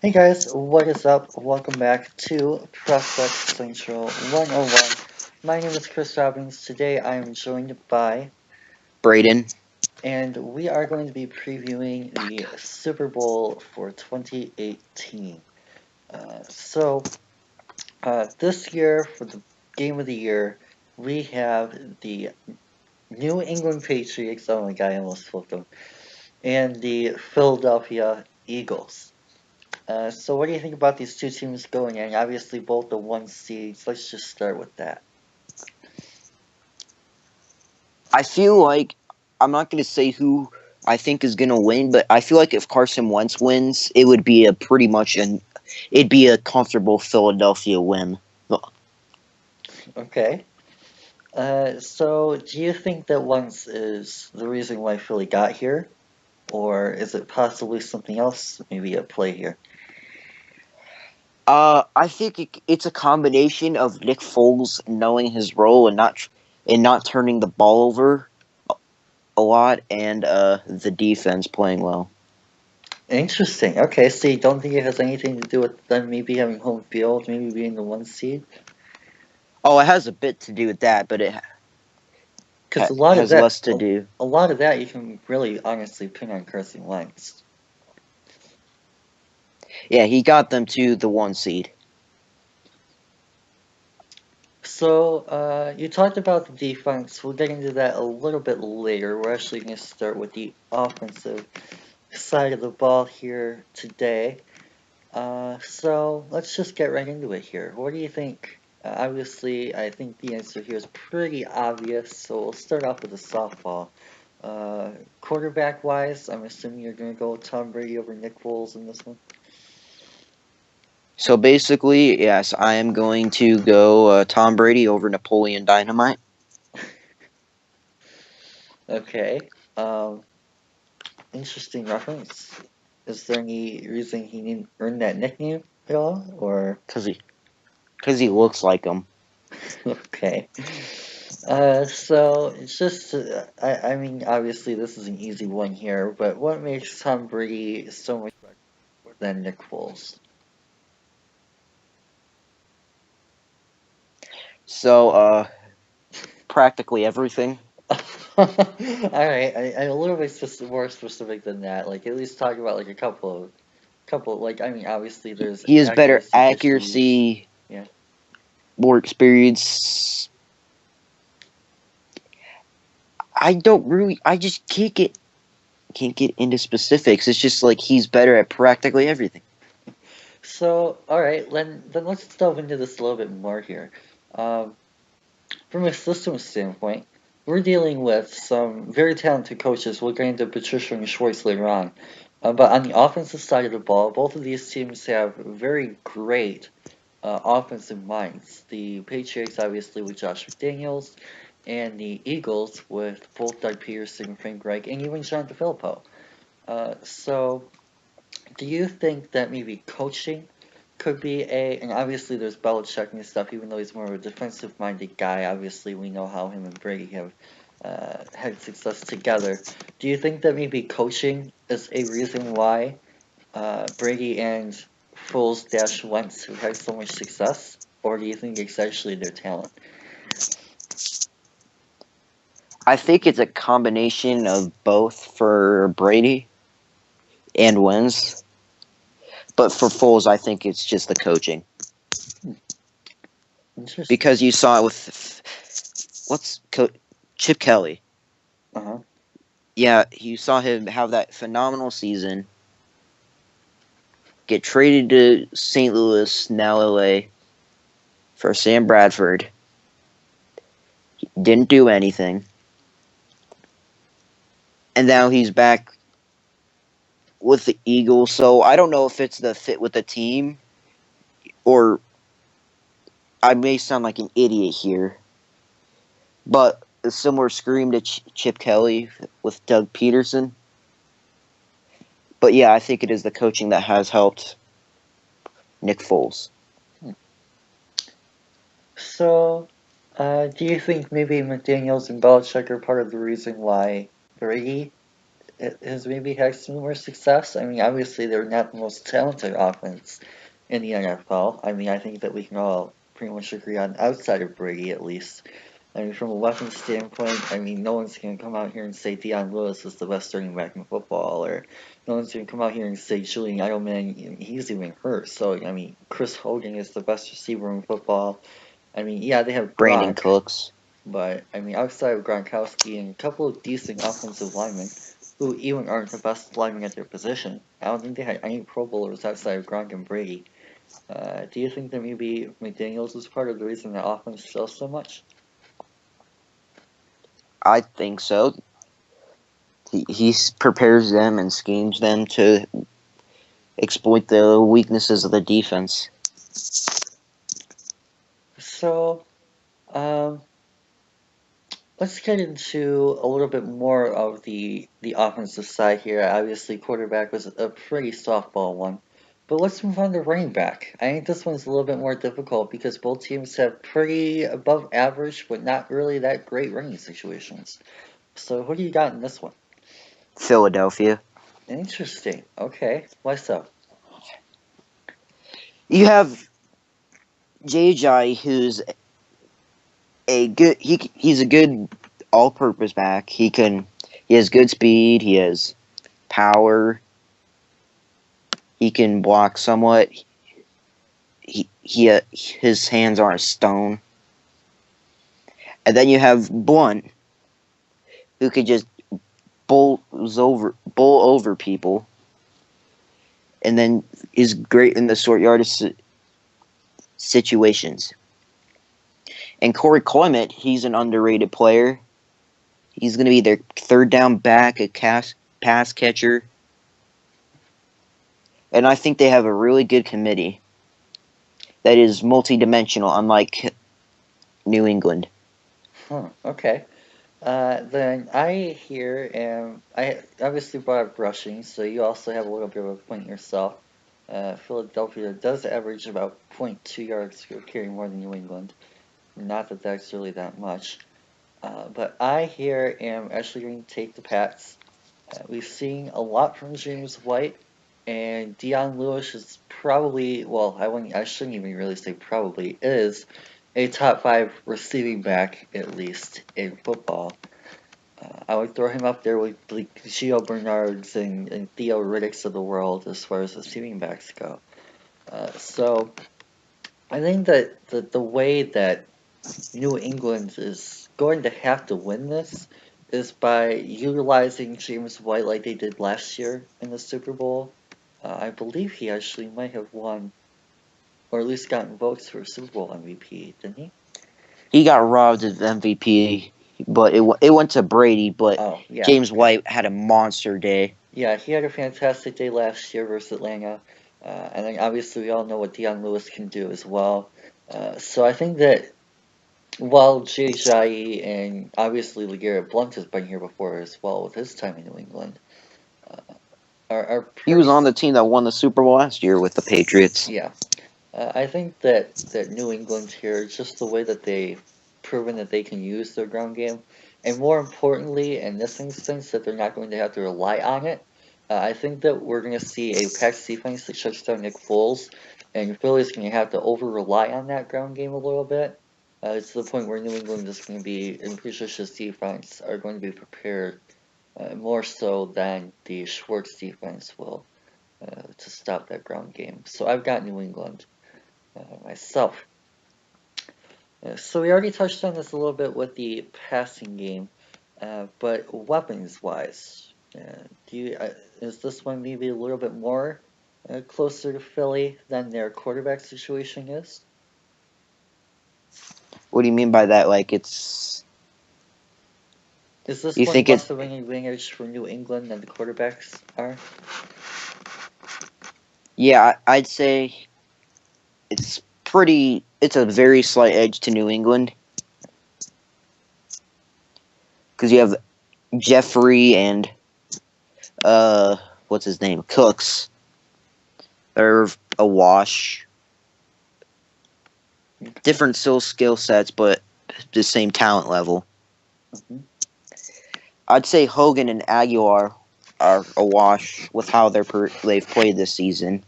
Hey guys, what is up? Welcome back to Prospect Central 101. My name is Chris Robbins. Today I am joined by, Braden. and we are going to be previewing the Super Bowl for 2018. This year, for the game of the year, we have the New England Patriots. Oh my god, I almost flipped them. And the Philadelphia Eagles. So what do you think about these two teams going in? Obviously, both the one seeds. Let's just start with that. I feel like I'm not going to say who I think is going to win, but I feel like if Carson Wentz wins, it would be a pretty much it'd be a comfortable Philadelphia win. Okay. So do you think that Wentz is the reason why Philly got here, or is it possibly something else, maybe at play here? I think it's a combination of Nick Foles knowing his role and not turning the ball over a lot, and the defense playing well. Interesting. Okay, so you don't think it has anything to do with them maybe having home field, maybe being the one seed? Oh, it has a bit to do with that, but it Because has less to do. a lot of that you can really honestly pin on Carson Wentz. Yeah, he got them to the one seed. So, you talked about the defense. We'll get into that a little bit later. We're actually going to start with the offensive side of the ball here today. So let's just get right into it here. What do you think? Obviously, I think the answer here is pretty obvious. So we'll start off with the softball. Quarterback wise, I'm assuming you're going to go with Tom Brady over Nick Foles in this one. So basically, yes, I am going to go Tom Brady over Napoleon Dynamite. Okay. Um, Interesting reference. Is there any reason he didn't earn that nickname at all? Or, Cause he looks like him. okay. So it's just, I mean, obviously this is an easy one here, but what makes Tom Brady so much better than Nick Foles? So practically everything. All right, a little bit more specific than that. Like at least talk about like couple. Like I mean, obviously there's He has better accuracy issues. accuracy, Yeah. more experience. I just can't get into specifics. It's just like he's better at practically everything. So all right, then let's delve into this a little bit more here. Um, From a system standpoint, we're dealing with some very talented coaches. We'll get into Patricia and Schwartz later on. But on the offensive side of the ball, both of these teams have very great offensive minds. The Patriots, obviously, with Josh McDaniels, and the Eagles with both Doug Peterson, Frank Reich, and even John DeFilippo. So do you think that maybe coaching could be and obviously there's Belichick and stuff, even though he's more of a defensive minded guy, obviously we know how him and Brady have had success together. Do you think that maybe coaching is a reason why Brady and Foles dash Wentz have had so much success? Or do you think it's actually their talent? I think it's a combination of both for Brady and wins. But for Foles, I think it's just the coaching Interesting. because you saw it with Chip Kelly. Uh-huh. Yeah, you saw him have that phenomenal season, get traded to St. Louis, now LA, for Sam Bradford. He didn't do anything. And now he's back with the Eagles. So I don't know if it's the fit with the team or I may sound like an idiot here, but a similar scream to Chip Kelly with Doug Peterson. But yeah, I think it is the coaching that has helped Nick Foles. Hmm. So, do you think maybe McDaniels and Belichick are part of the reason why Brady has maybe had some more success. I mean, obviously they're not the most talented offense in the NFL. I mean, I think that we can all pretty much agree on outside of Brady at least. I mean, from a weapons standpoint, I mean, no one's going to come out here and say Deion Lewis is the best running back in football, or no one's going to come out here and say Julian Edelman, he's even hurt. So, I mean, Chris Hogan is the best receiver in football. I mean, yeah, they have Brandon Gronk, Cooks. but, I mean, outside of Gronkowski and a couple of decent offensive linemen, who even aren't the best linemen at their position, I don't think they had any Pro Bowlers outside of Gronk and Brady. Do you think that maybe McDaniels was part of the reason the offense sells so much? I think so. He prepares them and schemes them to exploit the weaknesses of the defense. So, um, let's get into a little bit more of the offensive side here. Obviously, quarterback was a pretty softball one, but let's move on to running back. I think this one's a little bit more difficult because both teams have pretty above average, but not really that great running situations. So, who do you got in this one? Philadelphia. Interesting. Okay, why so? You have JJ, who's a good. He's a good all-purpose back. He has good speed. He has power. He can block somewhat. His hands aren't stone. And then you have Blunt, who could just bowl over people, and then is great in the short yardage situations. And Corey Clement, he's an underrated player. He's going to be their third down back, a pass catcher. And I think they have a really good committee that is multidimensional, unlike New England. Okay. Then I here am. I obviously brought up rushing, so you also have a little bit of a point yourself. Philadelphia does average about zero point 0.2 yards per carry more than New England. Not that that's really that much. But I here am actually going to take the Pats. We've seen a lot from James White, and Deion Lewis is probably, well, I shouldn't even really say probably, is a top 5 receiving back, at least, in football. I would throw him up there with like Gio Bernards and Theo Riddicks of the world as far as receiving backs go. So I think that the way that New England is going to have to win this is by utilizing James White like they did last year in the Super Bowl. I believe he actually might have won, or at least gotten votes for Super Bowl MVP, didn't he? He got robbed of MVP, but it went to Brady. But Oh, yeah. James White had a monster day. Yeah, he had a fantastic day last year versus Atlanta. And then obviously we all know what Deion Lewis can do as well. So I think that while Jay Ajayi and obviously LeGarrette Blount has been here before as well with his time in New England, are He was pretty, on the team that won the Super Bowl last year with the Patriots. yeah. I think that New England here, just the way that they've proven that they can use their ground game, and more importantly, in this instance, that they're not going to have to rely on it. I think that we're going to see a Pats defense that shuts down Nick Foles, and Philly's going to have to over rely on that ground game a little bit. To the point where New England is going to be, and Patricia's defense are going to be prepared more so than the Schwartz defense will to stop that ground game. So I've got New England myself. So we already touched on this a little bit with the passing game, but weapons-wise, is this one maybe a little bit more closer to Philly than their quarterback situation is? What do you mean by that? Like it's Is this you one think it? less of an advantage for New England than the quarterbacks are? Yeah, I'd say it's pretty. It's a very slight edge to New England because you have Jeffrey and what's his name, Cooks. They're a wash. Different skill sets, but the same talent level. Mm-hmm. I'd say Hogan and Aguilar are awash with how they've played this season.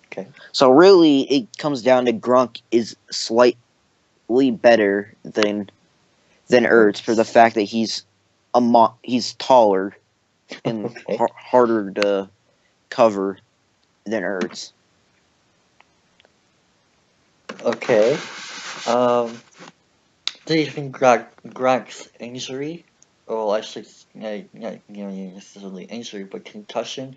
Okay. So really, it comes down to Grunk is slightly better than Ertz for the fact that he's taller and Okay. harder to cover than Ertz. Okay. Do you think Gronk's injury, or I should not necessarily injury, but concussion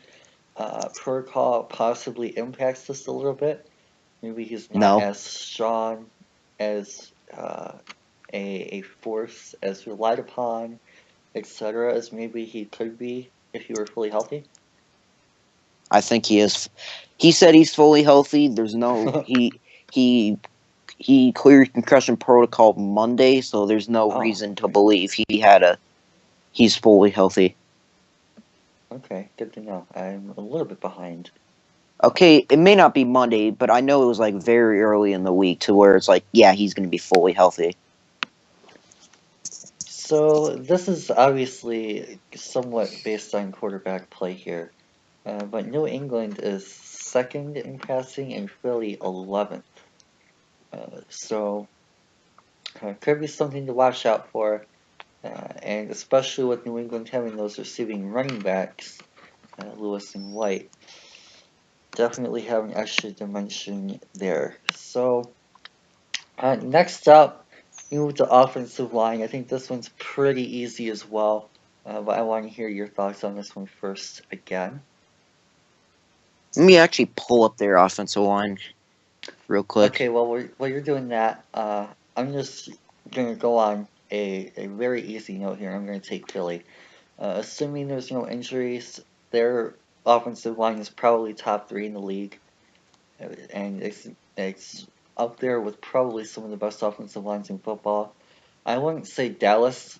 protocol possibly impacts this a little bit? Maybe he's not No, as strong as a force as relied upon, etc., as maybe he could be if he were fully healthy. I think he is. He said he's fully healthy. There's no he cleared concussion protocol Monday, so there's no Oh, reason to believe he's fully healthy. okay, good to know. I'm a little bit behind. Okay, it may not be Monday, but I know it was like very early in the week to where it's like, yeah, he's going to be fully healthy. So this is obviously somewhat based on quarterback play here, but New England is second in passing and Philly 11th. So could be something to watch out for, and especially with New England having those receiving running backs, Lewis and White, definitely have an extra dimension there. So next up, we move to offensive line. I think this one's pretty easy as well, but I want to hear your thoughts on this one first again. Let me actually pull up their offensive line real Okay, quick. well, while you're doing that, I'm just going to go on a very easy note here. I'm going to take Philly. Assuming there's no injuries, their offensive line is probably top three in the league, and it's up there with probably some of the best offensive lines in football. I wouldn't say Dallas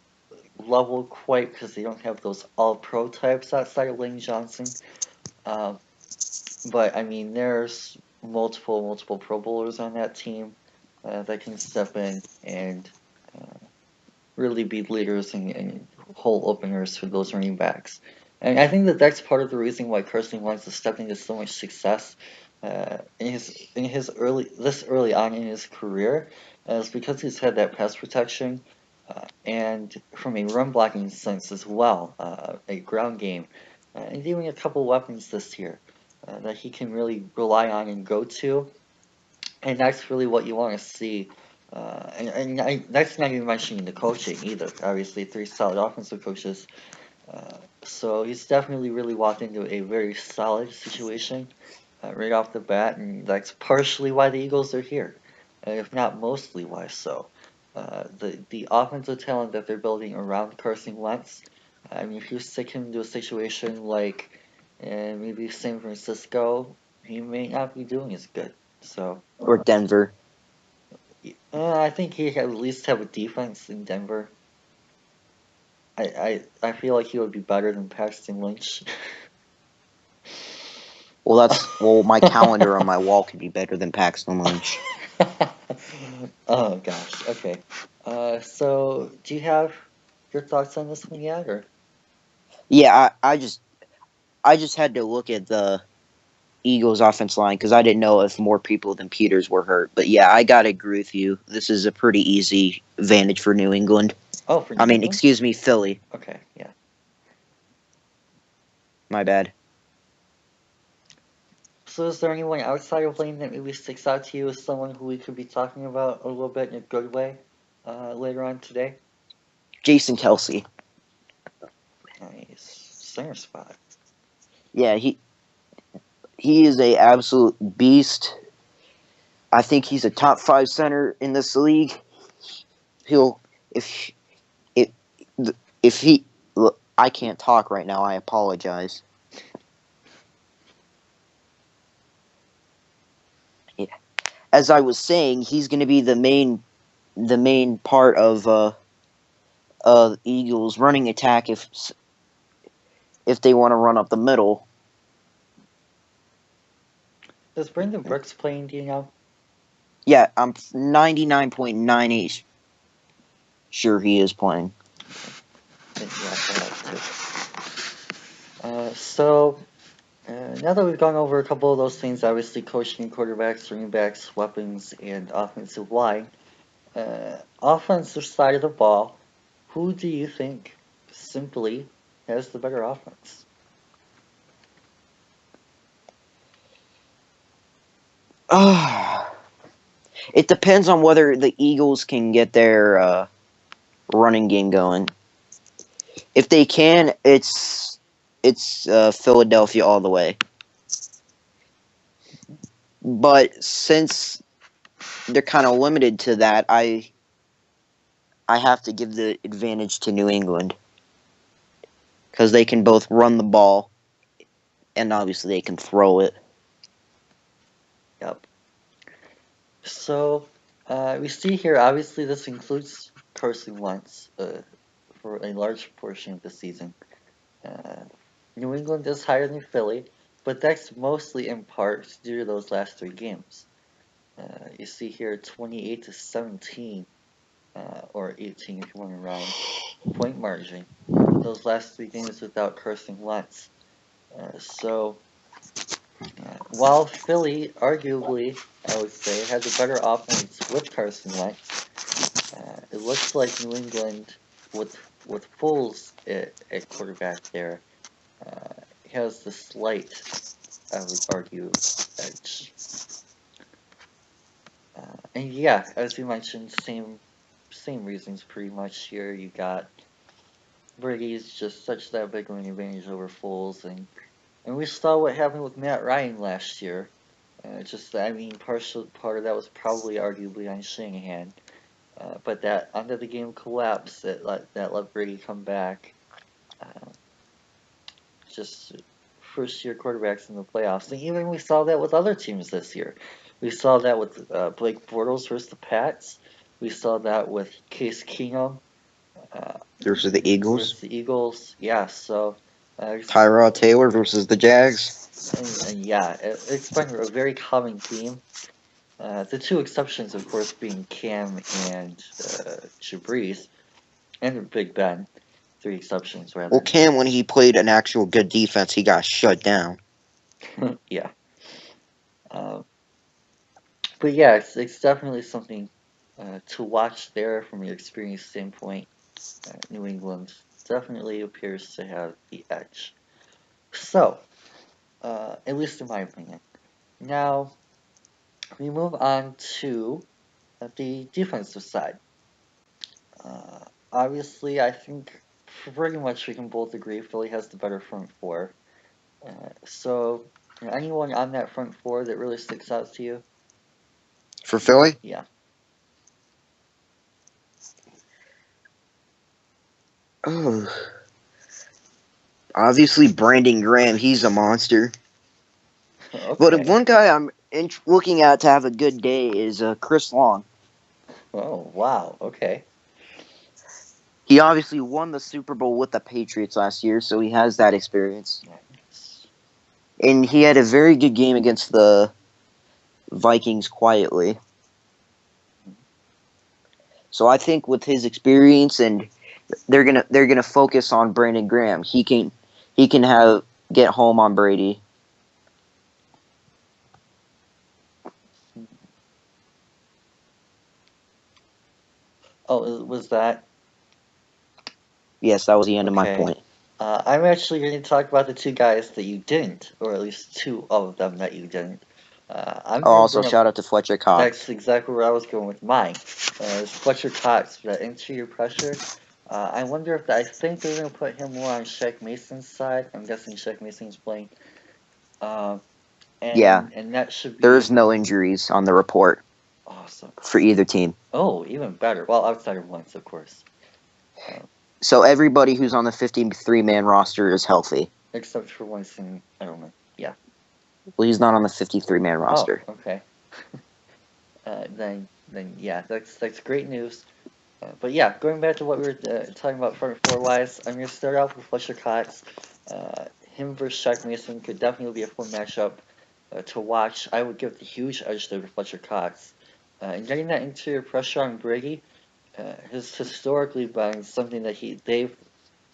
level quite because they don't have those all-pro types outside of Lane Johnson. Uh, but I mean, there's multiple Pro Bowlers on that team that can step in and really be leaders and hole openers for those running backs. And I think that that's part of the reason why Carson Wentz is stepping into so much success in his early on in his career, is because he's had that pass protection and from a run blocking sense as well, a ground game, and even a couple weapons this year that he can really rely on and go to, and that's really what you want to see. That's not even mentioning the coaching either. Obviously, three solid offensive coaches. So he's definitely really walked into a very solid situation right off the bat, and that's partially why the Eagles are here, if not mostly why so. The offensive talent that they're building around Carson Wentz. I mean, if you stick him into a situation like maybe San Francisco, he may not be doing as good. So Or Denver. I think he at least have a defense in Denver. I feel like he would be better than Paxton Lynch. Well, my calendar on my wall could be better than Paxton Lynch. Oh gosh. Okay. So do you have your thoughts on this one yet, or? Yeah, I just had to look at the Eagles offense line because I didn't know if more people than Peters were hurt. But yeah, I gotta agree with you. This is a pretty easy advantage for New England. Oh, for I New mean, England? excuse me, Philly. Okay, yeah. My bad. So is there anyone outside of Lane that maybe sticks out to you as someone who we could be talking about a little bit in a good way later on today? Jason Kelsey. Nice. Center spot. Yeah, he is a absolute beast. I think he's a top 5 center in this league. He'll if if if he look, I can't talk right now. I apologize. Yeah. As I was saying, he's going to be the main part of Eagles running attack if they want to run up the middle. Is Brandon Brooks playing, do you know? Yeah, I'm 99.98 sure he is playing. Yeah, I thought that too. Now that we've gone over a couple of those things, obviously coaching, quarterbacks, running backs, weapons, and offensive line, offensive side of the ball, who do you think simply has the better offense? It depends on whether the Eagles can get their running game going. If they can, it's Philadelphia all the way. But since they're kind of limited to that, I have to give the advantage to New England because they can both run the ball and obviously they can throw it. Yep. So we see here, obviously, this includes Carson Wentz for a large portion of the season. Uh, New England is higher than Philly, but that's mostly in part due to those last three games. You see here 28-17, or 18 if you want to round, point margin. Those last three games without Carson Wentz. While Philly, arguably, I would say, has a better offense with Carson Wentz, it looks like New England, with Foles at quarterback there, has the slight, I would argue, edge. And yeah, as you mentioned, same reasons pretty much here. You got Brady's just such that big of an advantage over Foles, and we saw what happened with Matt Ryan last year. I mean, part of that was probably arguably on Shanahan, but that end of the game collapse that let Brady come back. Uh, just first year quarterbacks in the playoffs, and even we saw that with other teams this year. We saw that with Blake Bortles versus the Pats. We saw that with Case Keenum Versus the Eagles. versus the Eagles. Yeah, so Tyrod Taylor versus the Jags. and yeah, it's been a very common theme. The two exceptions, of course, being Cam and Jabreeze, and Big Ben. Three exceptions, rather. Well, Cam, when he played an actual good defense, he got shut down. Yeah. But yeah, it's definitely something to watch there from your experience standpoint. New England definitely appears to have the edge. So, at least in my opinion. Now, we move on to the defensive side. Obviously, I think pretty much we can both agree Philly has the better front four. Anyone on that front four that really sticks out to you? For Philly? Yeah. Oh. Obviously, Brandon Graham, he's a monster. Okay. But one guy I'm looking at to have a good day is Chris Long. Oh, wow. Okay. He obviously won the Super Bowl with the Patriots last year, so he has that experience. Nice. And he had a very good game against the Vikings quietly. So I think with his experience, and they're gonna focus on Brandon Graham. He can get home on Brady. Oh, was that? Yes, that was the end of my Okay. point. I'm actually going to talk about the two guys that you didn't, or at least two of them that you didn't. I'm going to Also, bring up. shout out to Fletcher Cox. That's exactly where I was going with mine. It's Fletcher Cox for that interior pressure. I wonder if I think they're going to put him more on Shaq Mason's side. I'm guessing Shaq Mason's playing. Um, Yeah, and that should be there's no injuries on the report awesome. for either team. Oh, even better. Well, outside of Wentz, of course. So everybody who's on the 53-man roster is healthy. Except for Winston Edelman. Yeah. Well, he's not on the 53-man roster. Oh, okay. Then yeah, that's great news. But yeah, going back to what we were talking about front four wise, I'm gonna start off with Fletcher Cox. Him versus Shaq Mason could definitely be a fun matchup to watch. I would give the huge edge to Fletcher Cox. And getting that interior pressure on Brady has historically been something that they've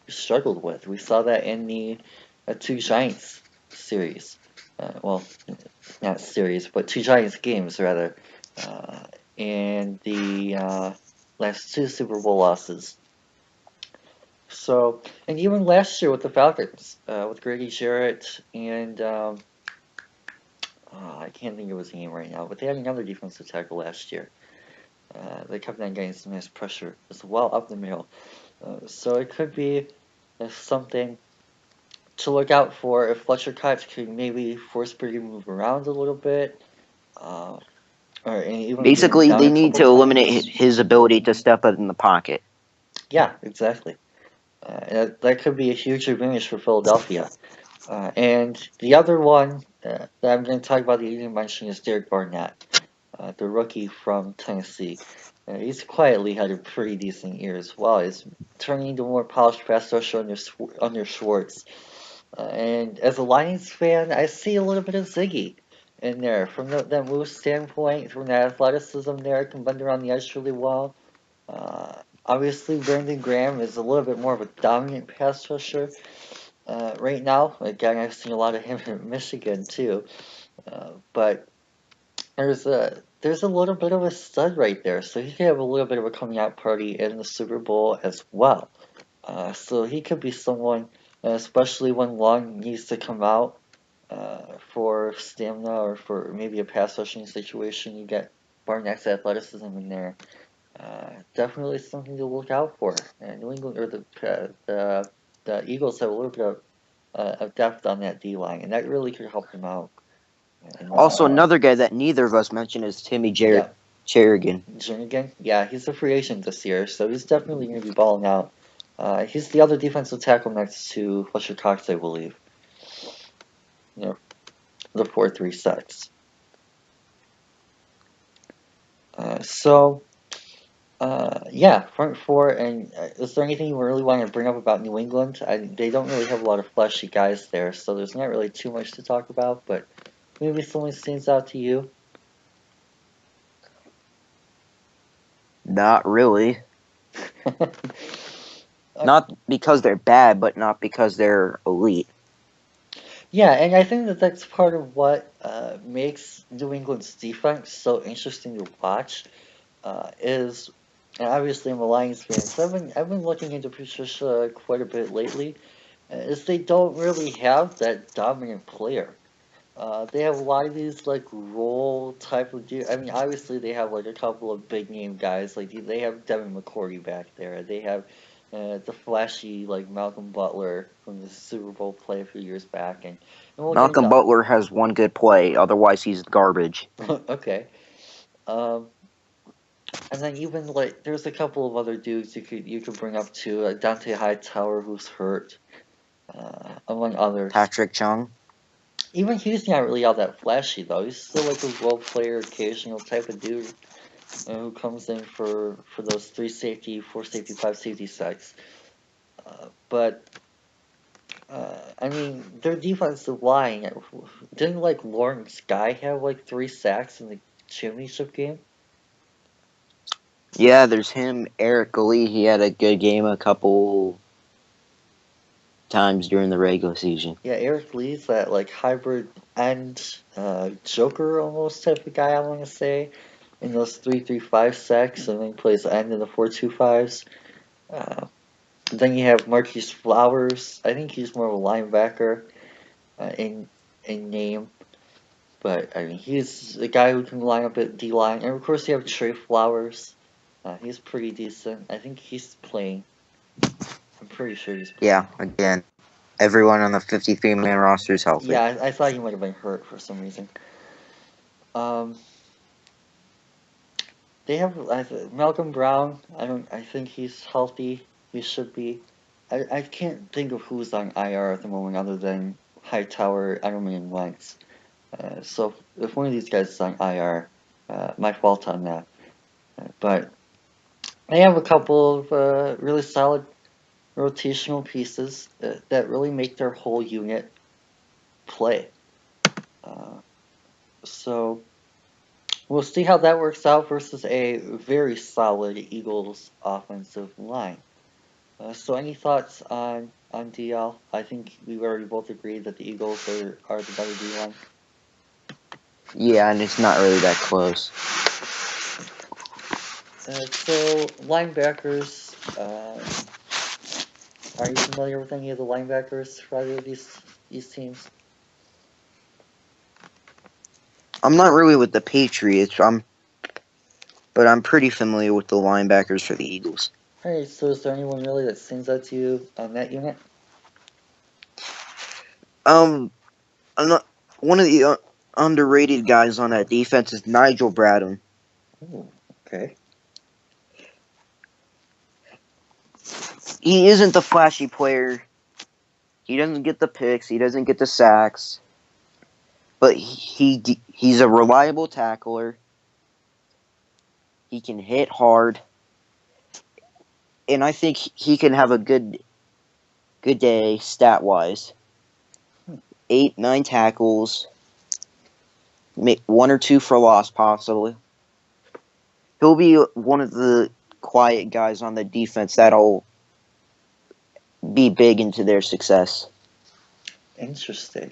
struggled with. We saw that in the two Giants series. Well, not series, but two Giants games rather, uh, and the last two Super Bowl losses. So, and even last year with the Falcons, with Grady Jarrett and I can't think of his name right now, but they had another defensive tackle last year. They kept on getting some nice pressure as well up the middle. So it could be something to look out for if Fletcher Cox could maybe force Brady to move around a little bit, uh, or even bring him Basically, down they a need couple to eliminate times. his ability to step up in the pocket. Yeah, exactly. That could be a huge advantage for Philadelphia. And the other one that I'm going to talk about that you didn't mention is Derek Barnett, the rookie from Tennessee. He's quietly had a pretty decent year as well. He's turning into a more polished pass rusher under Schwartz. And as a Lions fan, I see a little bit of Ziggy in there. From that move standpoint, from the athleticism there, can bend around the edge really well. Obviously, Brandon Graham is a little bit more of a dominant pass rusher right now. Again, I've seen a lot of him in Michigan too. But there's a little bit of a stud right there, so he could have a little bit of a coming out party in the Super Bowl as well. So he could be someone, especially when Long needs to come out for stamina or for maybe a pass rushing situation. You get Barnett's athleticism in there. Definitely something to look out for. New England or the Eagles have a little bit of depth on that D line, and that really could help them out in that Also, spot. another guy that neither of us mentioned is Timmy Yeah, Cherrigan. Jernigan. Yeah, he's a free agent this year, so he's definitely going to be balling out. He's the other defensive tackle next to Fletcher Cox, I believe. You know, the 4-3 sets. So, yeah, front four. And is there anything you really want to bring up about New England? They don't really have a lot of flashy guys there, so there's not really too much to talk about. But maybe someone stands out to you. Not really. Uh, Not because they're bad, but not because they're elite. Yeah, and I think that that's part of what makes New England's defense so interesting to watch. Is and obviously I'm a Lions fan, so I've been looking into Patricia quite a bit lately. Is they don't really have that dominant player. They have a lot of these like role type of I mean, obviously they have like a couple of big name guys. Like they have Devin McCourty back there. They have the flashy like Malcolm Butler from the Super Bowl play a few years back, and we'll get Malcolm into Butler has one good play, otherwise he's garbage. okay. Um, and then even like there's a couple of other dudes you could bring up too. Dante Hightower who's hurt, among others. Patrick Chung. Even he's not really all that flashy though. He's still like a role player, occasional type of dude who comes in for those 3 safety, 4 safety, 5 safety sacks. But I mean, their defensive line didn't like Lawrence Guy have like 3 sacks in the championship game? Yeah, there's him. Eric Lee, he had a good game a couple times during the regular season. Yeah, Eric Lee's that like hybrid end Joker almost type of guy I want to say in those 3-3-5 sacks, and then he plays end in the 4-2-5s. Uh, then you have Marquise Flowers. I think he's more of a linebacker in name, but I mean he's a guy who can line up at D line. And of course you have Trey Flowers. He's pretty decent. I think he's playing. I'm pretty sure he's Yeah, playing. again, everyone on the 53-man roster is healthy. Yeah, I thought he might have been hurt for some reason. Um, they have Malcolm Brown. I think he's healthy. He should be. I can't think of who's on IR at the moment other than Hightower, Edelman, and Wentz. So if one of these guys is on IR, my fault on that. But they have a couple of really solid rotational pieces that really make their whole unit play. Uh, so we'll see how that works out versus a very solid Eagles offensive line. So any thoughts on on DL. I think we already both agreed that the Eagles are the better D line. Yeah, and it's not really that close. So linebackers, are you familiar with any of the linebackers for either of these teams? I'm not really with the Patriots. But I'm pretty familiar with the linebackers for the Eagles. Alright, so is there anyone really that stands out to you on that unit? I'm not, one of the underrated guys on that defense is Nigel Braden. Ooh, okay. He isn't the flashy player. He doesn't get the picks. He doesn't get the sacks. But he's a reliable tackler. He can hit hard, and I think he can have a good day stat wise. 8, 9 tackles, make 1 or 2 for loss possibly. He'll be one of the quiet guys on the defense that'll be big into their success. Interesting.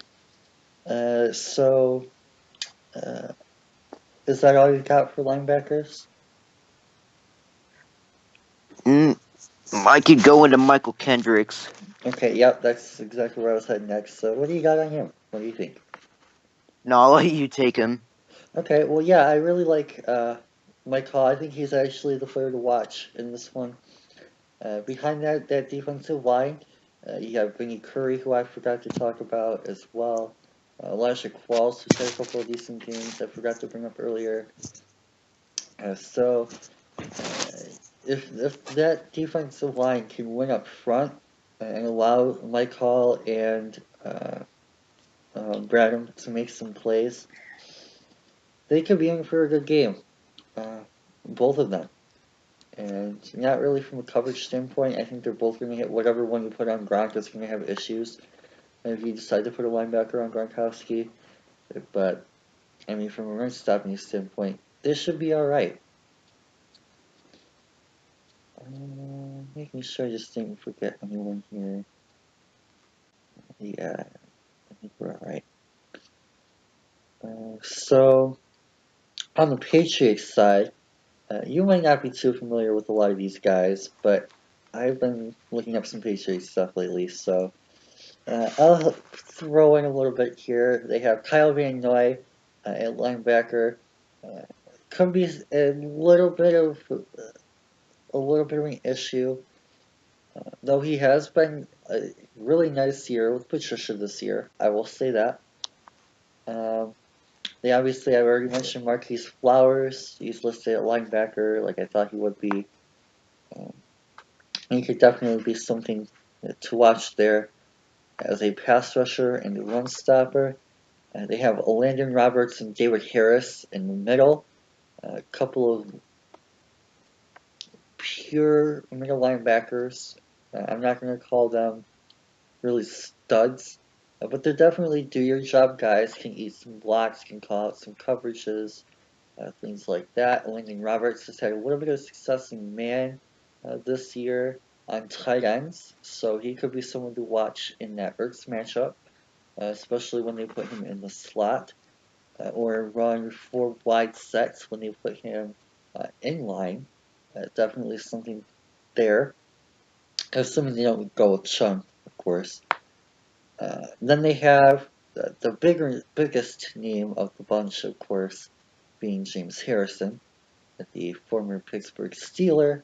So, uh, is that all you got for linebackers? I could go into Michael Kendricks. Okay, yep, that's exactly where I was heading next. So, what do you got on him? What do you think? No, I'll let you take him. Okay, well, yeah, I really like Mike Hall. I think he's actually the player to watch in this one. Behind that defensive line, you have Vinny Curry, who I forgot to talk about as well. Elijah Qualls, who's had a couple of decent games I forgot to bring up earlier. So, if that defensive line can win up front and allow Mike Hall and Braden to make some plays, they could be in for a good game. Both of them. And not really from a coverage standpoint. I think they're both going to hit whatever one you put on Gronk is going to have issues. And if you decide to put a linebacker on Gronkowski, but I mean, from a run stopping standpoint, this should be all right. Making sure I just didn't forget anyone here. Yeah, I think we're all right. So on the Patriots side, you might not be too familiar with a lot of these guys, but I've been looking up some Patriots stuff lately, so I'll throw in a little bit here. They have Kyle Van Noy at linebacker. Uh, could be a little bit of an issue, though he has been a really nice year with Patricia this year. I will say that. Um, they obviously I've already mentioned Marquise Flowers. He's listed at linebacker, like I thought he would be. Um, he could definitely be something to watch there as a pass rusher and a run stopper. They have Landon Roberts and David Harris in the middle. A couple of pure middle linebackers. I'm not going to call them really studs, but they're definitely do your job guys. Can eat some blocks, can call out some coverages, things like that. Landon Roberts has had a little bit of success in man this year on tight ends, so he could be someone to watch in that Ertz matchup, especially when they put him in the slot. Or run 4 wide sets when they put him in line. Definitely something there. Assuming they don't go with Chung, of course. Then they have the biggest name of the bunch, of course, being James Harrison, the former Pittsburgh Steeler,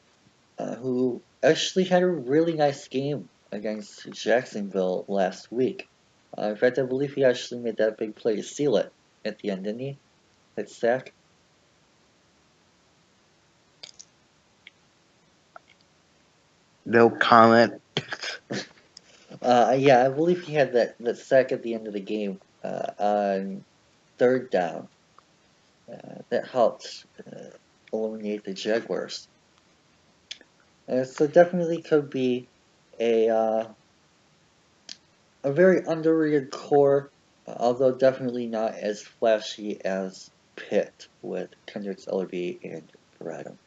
who actually had a really nice game against Jacksonville last week. In fact, I believe he actually made that big play to seal it at the end, didn't he? That sack. No comment. Yeah, I believe he had that sack at the end of the game on third down. That helped eliminate the Jaguars. So definitely could be a uh, a very underrated core, although definitely not as flashy as Pitt with Kendricks, Ellerby, and Braden.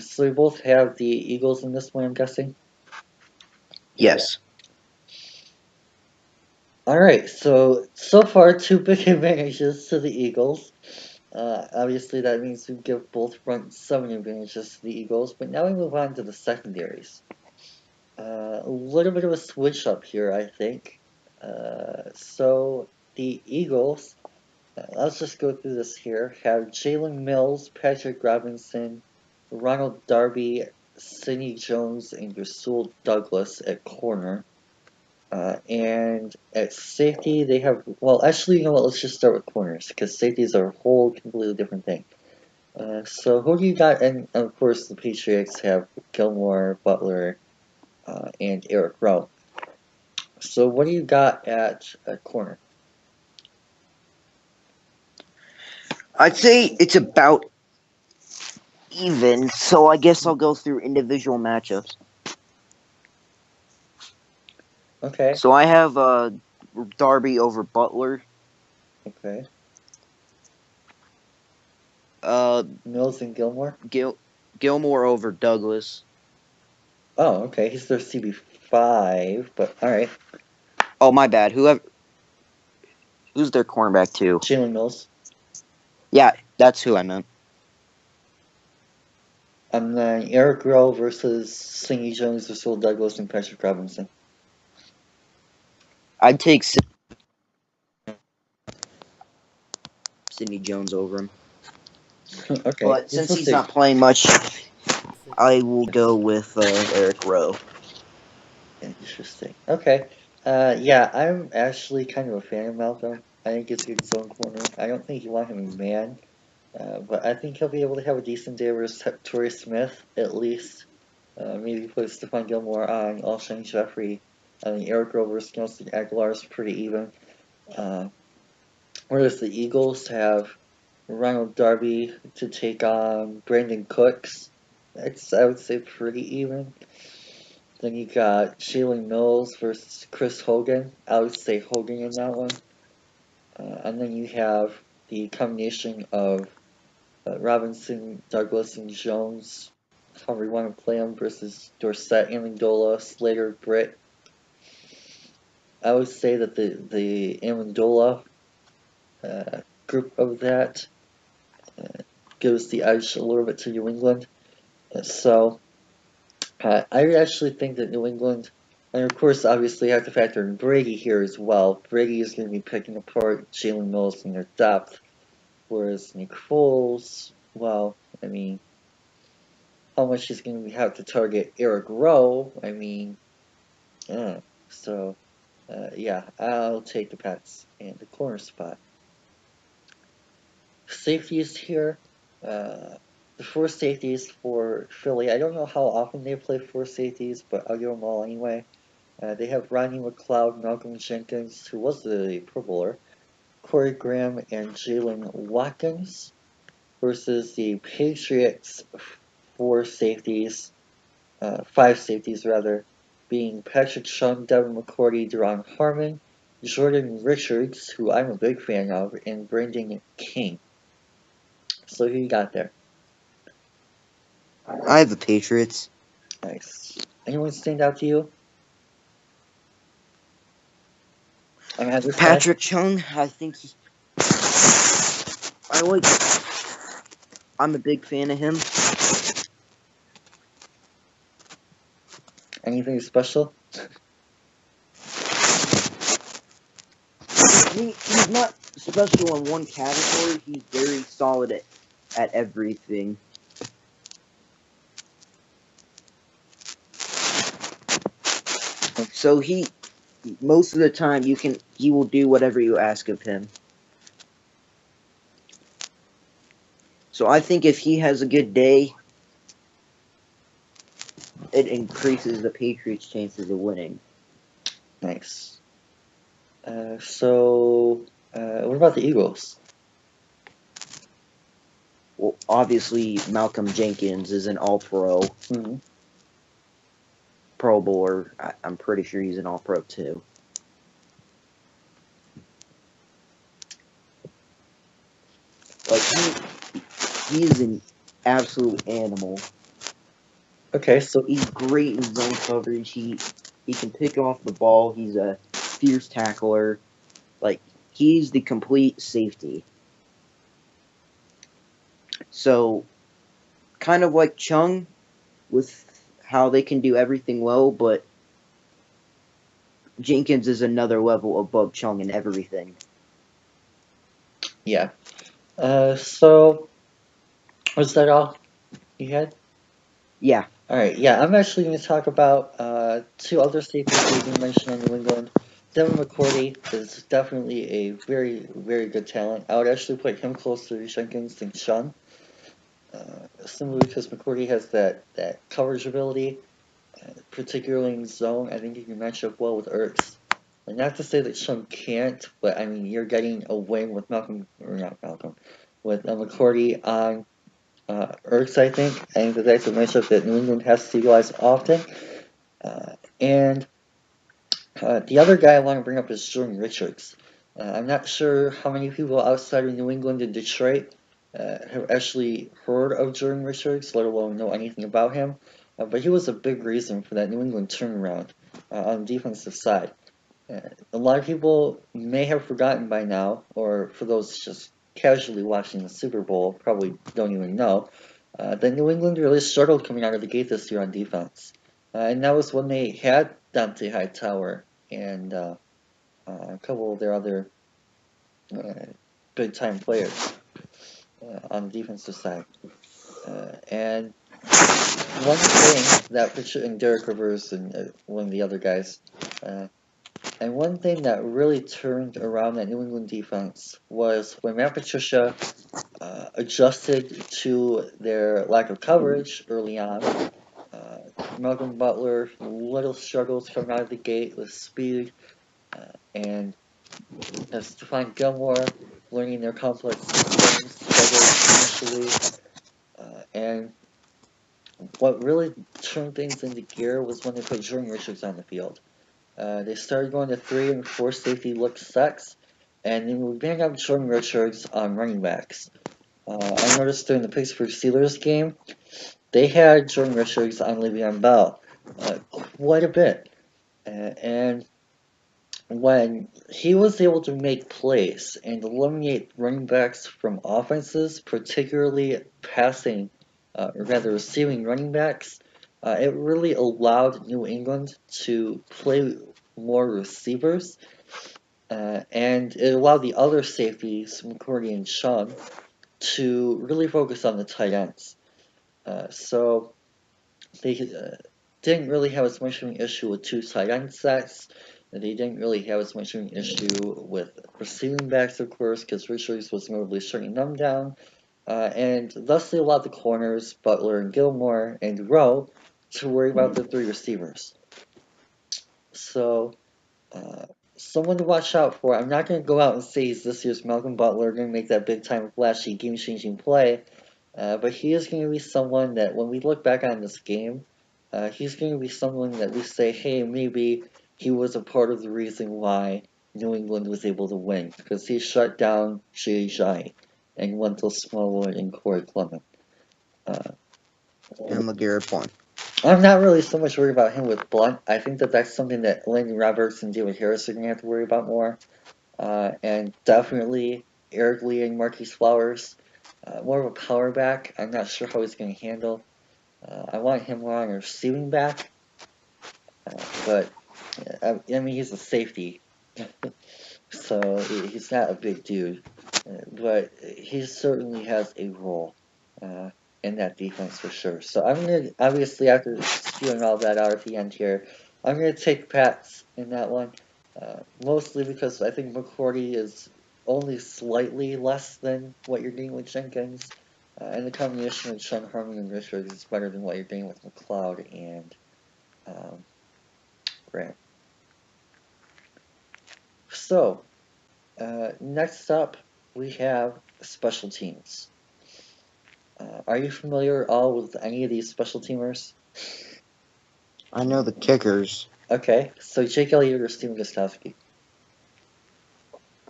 So we both have the Eagles in this one, I'm guessing. Yes. All right, so far two big advantages to the Eagles. Obviously, that means we give both front seven advantages to the Eagles, but now we move on to the secondaries. A little bit of a switch up here, I think. So the Eagles, let's just go through this here, have Jalen Mills, Patrick Robinson, Ronald Darby, Sidney Jones, and Rasul Douglas at corner. And at safety, they have, well, actually, you know what, let's just start with corners, because safeties are a whole completely different thing. So who do you got? And of course, the Patriots have Gilmore, Butler, and Eric Rowe. So what do you got at corner? I'd say it's about even, so I guess I'll go through individual matchups. Okay. So I have Darby over Butler. Okay. Uh, Mills and Gilmore? Gilmore over Douglas. Oh, okay. He's their CB5, but alright. Oh, my bad. Who's their cornerback too? Jalen Mills. Yeah, that's who I meant. And then Eric Rowe versus Sidney Jones, Rasul Douglas, and Patrick Robinson. I'd take Sidney Jones over him. Okay. But since he's not playing much, I will go with Eric Rowe. Interesting. Okay. Yeah, I'm actually kind of a fan of Malcolm. I think he's a good zone corner. I don't think you want him in man, but I think he'll be able to have a decent day versus Torrey Smith, at least. Maybe put Stephon Gilmore on Alshon Jeffrey. I mean, Eric Rowe versus Nelson Aguilar is pretty even. Whereas the Eagles have Ronald Darby to take on Brandon Cooks. That's, I would say, pretty even. Then you got Jalen Mills versus Chris Hogan. I would say Hogan in that one. And then you have the combination of Robinson, Douglas, and Jones, however you want to play them, versus Dorsett, Amendola, Slater, Britt. I would say that the Amendola group of that gives the edge a little bit to New England. So I actually think that New England, and of course, obviously, you have to factor in Brady here as well. Brady is going to be picking apart Jalen Mills in their depth, whereas Nick Foles, well, I mean, how much he's going to have to target Eric Rowe, I mean, so, yeah, I'll take the Pats and the corner spot. Safeties here. The four safeties for Philly. I don't know how often they play four safeties, but I'll give them all anyway. They have Rodney McLeod, Malcolm Jenkins, who was the Pro Bowler, Corey Graham, and Jalen Watkins, versus the Patriots' four safeties, five safeties rather, being Patrick Chung, Devin McCourty, Deron Harmon, Jordan Richards, who I'm a big fan of, and Brandon King. So who you got there? I have the Patriots. Nice. Anyone stand out to you? Patrick Chung, I think I'm a big fan of him. Anything special? He's not special in one category. He's very solid at everything. So most of the time he will do whatever you ask of him. So I think if he has a good day, it increases the Patriots' chances of winning. Nice. What about the Eagles? Well, obviously Malcolm Jenkins is an All-Pro, Mm-hmm. Pro Bowler. I'm pretty sure he's an All-Pro too. Like he's an absolute animal. Okay, so he's great in zone coverage. He can pick off the ball. He's a fierce tackler. Like, he's the complete safety. So, kind of like Chung with how they can do everything well, but Jenkins is another level above Chung in everything. Yeah. So was that all you had? Yeah. All right. Yeah, I'm actually going to talk about two other safeties we didn't mention in New England. Devin McCourty is definitely a very, very good talent. I would actually put him closer to Jenkins than Sean, simply because McCourty has that coverage ability, particularly in zone. I think he can match up well with Ertz. And not to say that Sean can't, but I mean you're getting a wing with Malcolm, or not Malcolm, with McCourty on Ertz. I think that that's a matchup that New England has to utilize often. And the other guy I want to bring up is Jordan Richards. I'm not sure how many people outside of New England and Detroit have actually heard of Jordan Richards, let alone know anything about him. But he was a big reason for that New England turnaround on the defensive side. A lot of people may have forgotten by now, or for those just casually watching the Super Bowl, probably don't even know, that New England really struggled coming out of the gate this year on defense. And that was when they had Dante Hightower and a couple of their other big time players on the defensive side. And one thing that, and Derek Rivers and one of the other guys, and one thing that really turned around that New England defense was when Matt Patricia adjusted to their lack of coverage early on. Malcolm Butler, little struggles coming out of the gate with speed, and Stephon Gilmore learning their complex systems, struggled initially, and what really turned things into gear was when they put Jordan Richards on the field. They started going to 3 and 4 safety look sets, and then we bang up Jordan Richards on running backs. I noticed during the Pittsburgh Steelers game, they had Jordan Richards on Le'Veon Bell quite a bit. And when he was able to make plays and eliminate running backs from offenses, particularly passing, or rather receiving running backs, it really allowed New England to play more receivers, and it allowed the other safeties, McCourty and Sean, to really focus on the tight ends. So they didn't really have as much of an issue with two tight end sets. They didn't really have as much of an issue with receiving backs, of course, because Richards was notably shutting them down. And thus they allowed the corners, Butler and Gilmore and Rowe, to worry about the three receivers. So, uh, someone to watch out for. I'm not going to go out and say he's this year's Malcolm Butler, going to make that big time flashy game changing play. But he is going to be someone that when we look back on this game, he's going to be someone that we say, hey, maybe he was a part of the reason why New England was able to win, because he shut down Jay Jai and Wendell Smallwood and Corey Clement. And LeGarrette Blount. I'm not really so much worried about him with Blunt. I think that that's something that Landon Roberts and David Harris are going to have to worry about more. And definitely Eric Lee and Marquise Flowers. More of a power back. I'm not sure how he's going to handle. I want him more on a receiving back. But, I mean, he's a safety. So he's not a big dude. But he certainly has a role in that defense for sure. So I'm going to, obviously, after spewing all that out at the end here, I'm going to take Pats in that one. Mostly because I think McCourty is only slightly less than what you're doing with Jenkins. And the combination of Sean Harmon and Richards is better than what you're doing with McLeod and Grant. So, next up, we have special teams. Are you familiar all with any of these special teamers? I know the kickers. Okay, so Jake Elliott or Steven Gostkowski?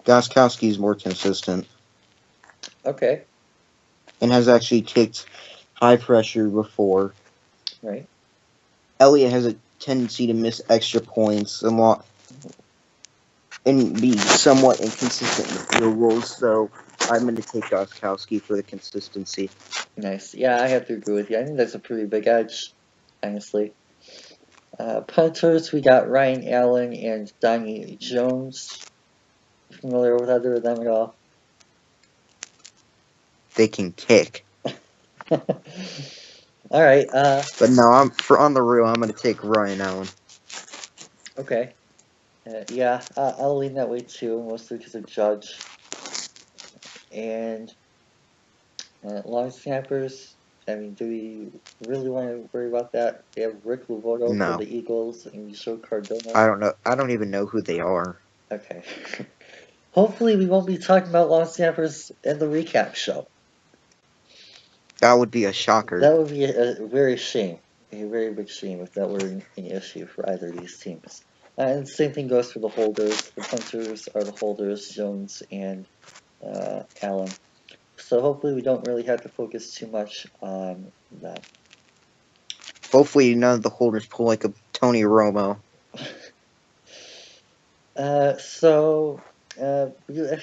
Gostkowski's more consistent Okay, and has actually kicked high pressure before. right. Elliott has a tendency to miss extra points a lot and be somewhat inconsistent in the field goals. So I'm going to take Gostkowski for the consistency. Nice. Yeah, I have to agree with you. I think that's a pretty big edge, honestly. Punters, we got Ryan Allen and Donnie Jones. Familiar with either of them at all? They can kick. All right. But no, on the real, I'm going to take Ryan Allen. Okay. Yeah, I'll lean that way too, mostly because of Judge. And long snappers, I mean, do we really want to worry about that? They have Rick Lovato for No. the Eagles and Joe Cardona. I don't know. I don't even know who they are. Okay. Hopefully we won't be talking about long snappers in the recap show. That would be a shocker. That would be a very shame. A very big shame if that were an issue for either of these teams. And the same thing goes for the holders. The punters are the holders, Jones and Allen. So hopefully we don't really have to focus too much on them. Hopefully none of the holders pull like a Tony Romo. If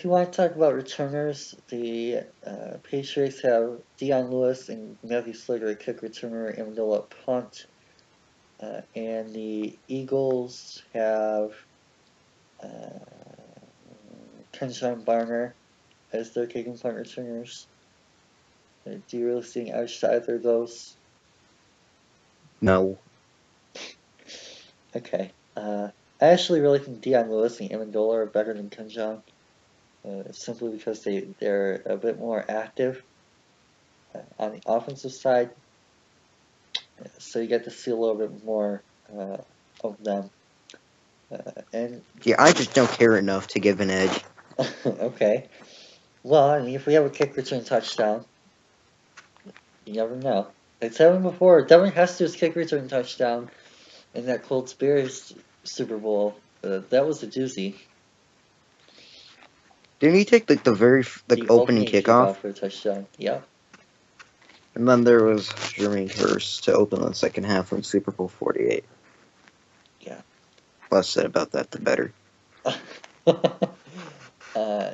you want to talk about returners, the Patriots have Dion Lewis and Matthew Slater at kick returner, Amendola at punt. And the Eagles have Kenshawn Barner as their kicking punt returners. Do you really see an edge to either of those? No. Okay. I actually really think Dion Lewis and Amendola are better than Kenshawn. Simply because they're a bit more active on the offensive side. So you get to see a little bit more of them. And yeah, I just don't care enough to give an edge. Okay. Well, I mean, if we have a kick return touchdown, you never know. It's happened before. Devin Hester's kick return touchdown in that Colts Bears Super Bowl. That was a doozy. Didn't he take the opening kickoff? For a touchdown. Yeah. And then there was Jermaine Hurst to open the second half in Super Bowl 48. Yeah. Less said about that, the better.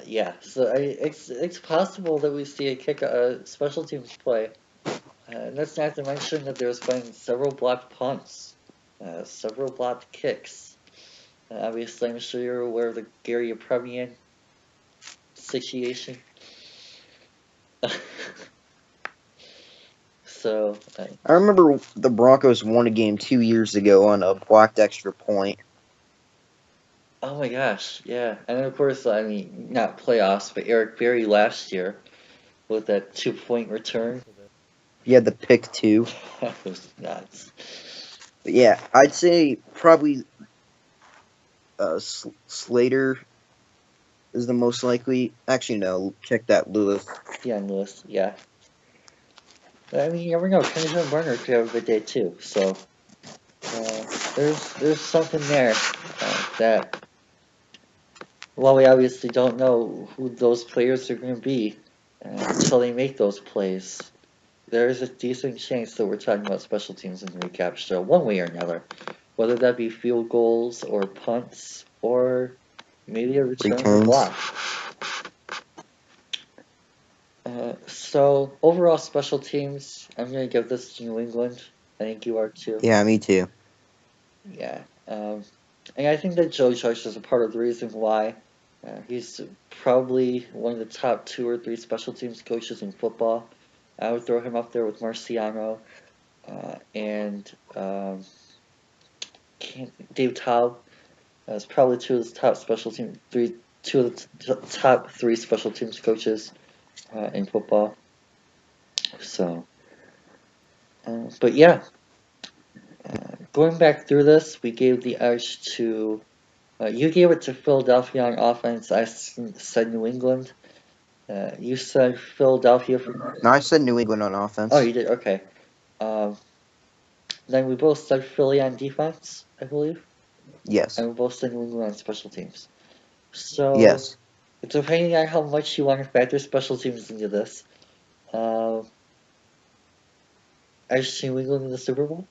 Yeah. So it's possible that we see a special teams play. And that's not to mention that there's been several blocked punts, several blocked kicks. Obviously, I'm sure you're aware of the Gary Apremian situation. So, I remember the Broncos won a game 2 years ago on a blocked extra point. oh my gosh, yeah. And of course, I mean, not playoffs, but Eric Berry last year with that 2-point return. He had the pick too. That was nuts. But yeah, I'd say probably Slater is the most likely. Actually, no. Check that, Lewis. Deion Lewis, yeah. I mean, you never know. Kenneth Burner could have a good day too. So there's something there that, while we obviously don't know who those players are going to be until they make those plays, there is a decent chance that we're talking about special teams in the recap show, one way or another. Whether that be field goals or punts or maybe a return or block. So overall special teams, I'm going to give this to New England. I think you are too. Yeah, me too. Yeah. And I think that Joe Judge is a part of the reason why. He's probably one of the top 2 or 3 special teams coaches in football. I would throw him up there with Marciano and Dave Taub. It's probably two of the top top 3 special teams coaches in football. So, but yeah, going back through this, we gave the edge to. You gave it to Philadelphia on offense. I said New England. You said Philadelphia. No, I said New England on offense. Oh, you did? Okay. Then we both said Philly on defense, I believe. Yes. And we both said New England on special teams. So, yes. Depending on how much you want to factor special teams into this, I see New England in the Super Bowl.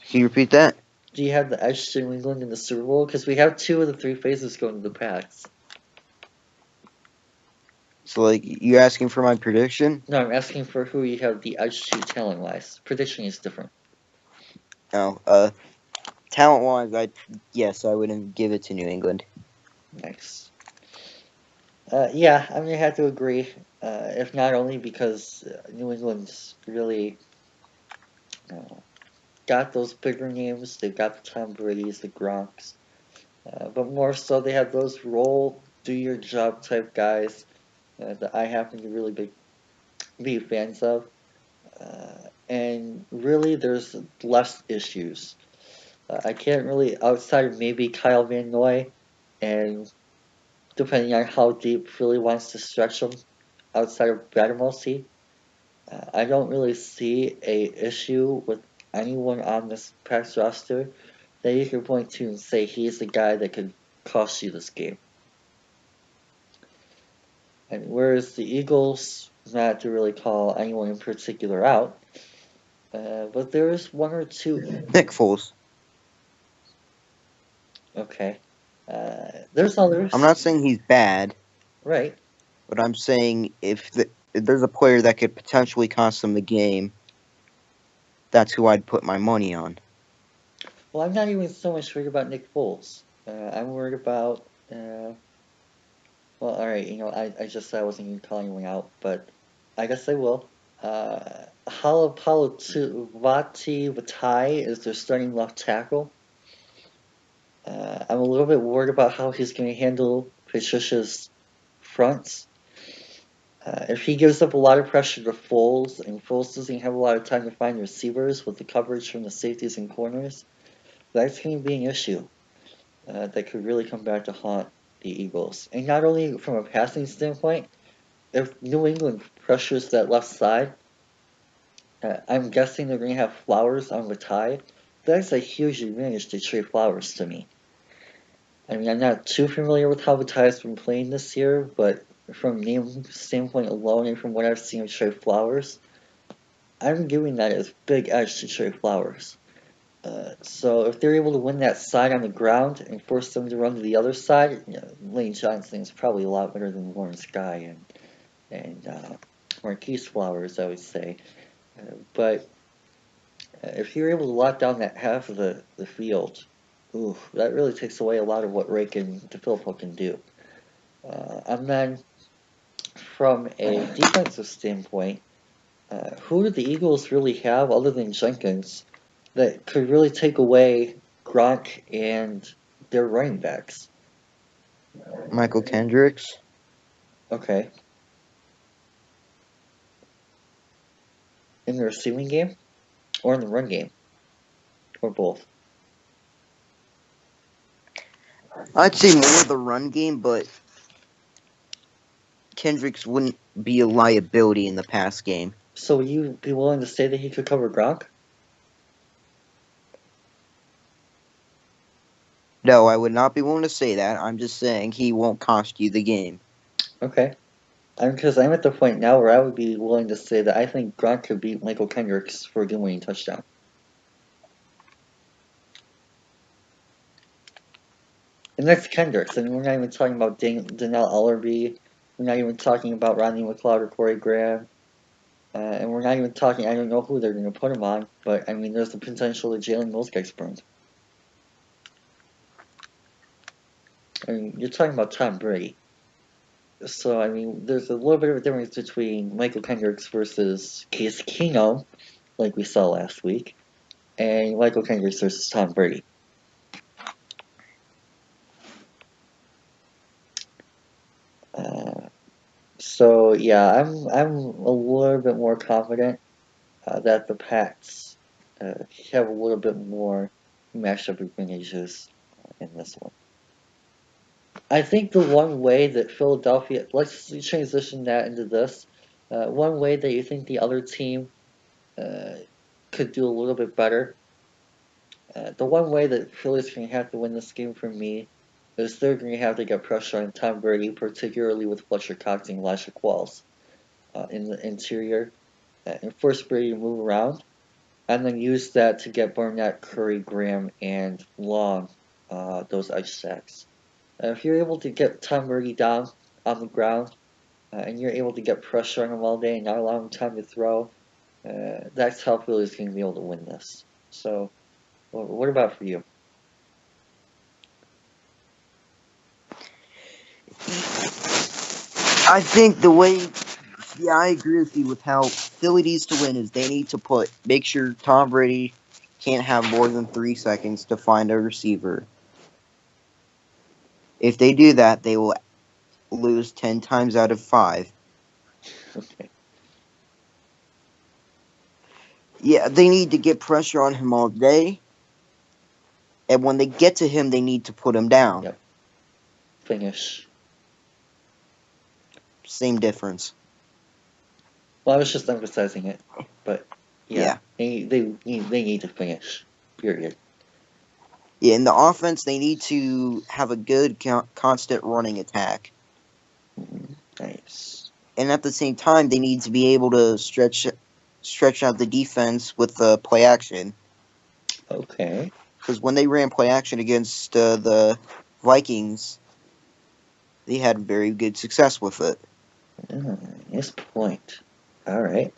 Can you repeat that? Do you have the edge to New England in the Super Bowl? Because we have 2 of the 3 phases going to the Pats. So, like, you asking for my prediction? No, I'm asking for who you have the edge to talent-wise. Prediction is different. No. Talent-wise, yes, I would give it to New England. Nice. Yeah, I'm gonna have to agree. If not only because New England's really got those bigger names, they've got the Tom Brady's, the Gronks, but more so they have those roll, do your job type guys that I happen to really be fans of. And really, there's less issues. I can't really, outside of maybe Kyle Van Noy, and depending on how deep Philly wants to stretch him outside of Batamosi, I don't really see a issue with anyone on this Pats roster that you can point to and say he's the guy that could cost you this game. And whereas the Eagles, not to really call anyone in particular out, but there's 1 or 2. Nick Foles. Okay. There's others. I'm not saying he's bad. Right. But I'm saying if there's a player that could potentially cost them the game, that's who I'd put my money on. Well, I'm not even so much worried about Nick Foles. I'm worried about. Well, all right. I just said I wasn't going to call anyone out, but I guess I will. Halapalutuvati Vatai is their starting left tackle. I'm a little bit worried about how he's going to handle Patricia's fronts. If he gives up a lot of pressure to Foles, and Foles doesn't have a lot of time to find receivers with the coverage from the safeties and corners, that's going to be an issue that could really come back to haunt the Eagles. And not only from a passing standpoint, if New England pressures that left side, I'm guessing they're going to have Flowers on the tie. That's a huge advantage to Trey Flowers to me. I mean, I'm not too familiar with how the has been playing this year, but from name standpoint alone and from what I've seen of Trey Flowers, I'm giving that as big edge to Trey Flowers. So if they're able to win that side on the ground and force them to run to the other side, Lane Johnson is probably a lot better than Warren Sky and Marquise Flowers, I would say. But if you're able to lock down that half of the field, ooh, that really takes away a lot of what Rake and DeFilippo can do. And then from a defensive standpoint, who do the Eagles really have other than Jenkins that could really take away Gronk and their running backs? Michael Kendricks. Okay. In the receiving game? Or in the run game? Or both? I'd say more the run game, but Kendricks wouldn't be a liability in the pass game. So would you be willing to say that he could cover Gronk? No, I would not be willing to say that. I'm just saying he won't cost you the game. Okay. Because I'm at the point now where I would be willing to say that I think Gronk could beat Michael Kendricks for a game-winning touchdown. And that's Kendricks. I mean, we're not even talking about Danielle Ellerby. We're not even talking about Rodney McLeod or Corey Graham. And we're not even talking, I don't know who they're going to put him on, but I mean, there's the potential that Jalen Mills gets burned. I mean, you're talking about Tom Brady. So, I mean, there's a little bit of a difference between Michael Kendricks versus Case Keenum, like we saw last week, and Michael Kendricks versus Tom Brady. So yeah, I'm a little bit more confident that the Pats have a little bit more matchup advantages in this one. I think the one way that Philadelphia, let's transition that into this. One way that you think the other team could do a little bit better. The one way that Philly's going to have to win this game for me is they're going to have to get pressure on Tom Brady, particularly with Fletcher Cox and Elijah Qualls in the interior, and force Brady to move around. and then use that to get Barnett, Curry, Graham, and Long those ice sacks. If you're able to get Tom Brady down on the ground, and you're able to get pressure on him all day and not allow him time to throw, that's how Philly's going to be able to win this. So, what about for you? I think the way, yeah, I agree with you with how Philly needs to win is they need to make sure Tom Brady can't have more than 3 seconds to find a receiver. If they do that, they will lose 10 times out of 5. Okay. Yeah, they need to get pressure on him all day. And when they get to him, they need to put him down. Yep. Finish. Same difference. Well, I was just emphasizing it, but Yeah. they need to finish. Period. Yeah, in the offense, they need to have a good, constant running attack. Nice. And at the same time, they need to be able to stretch out the defense with the play action. Okay. Because when they ran play action against the Vikings, they had very good success with it. Nice point. All right.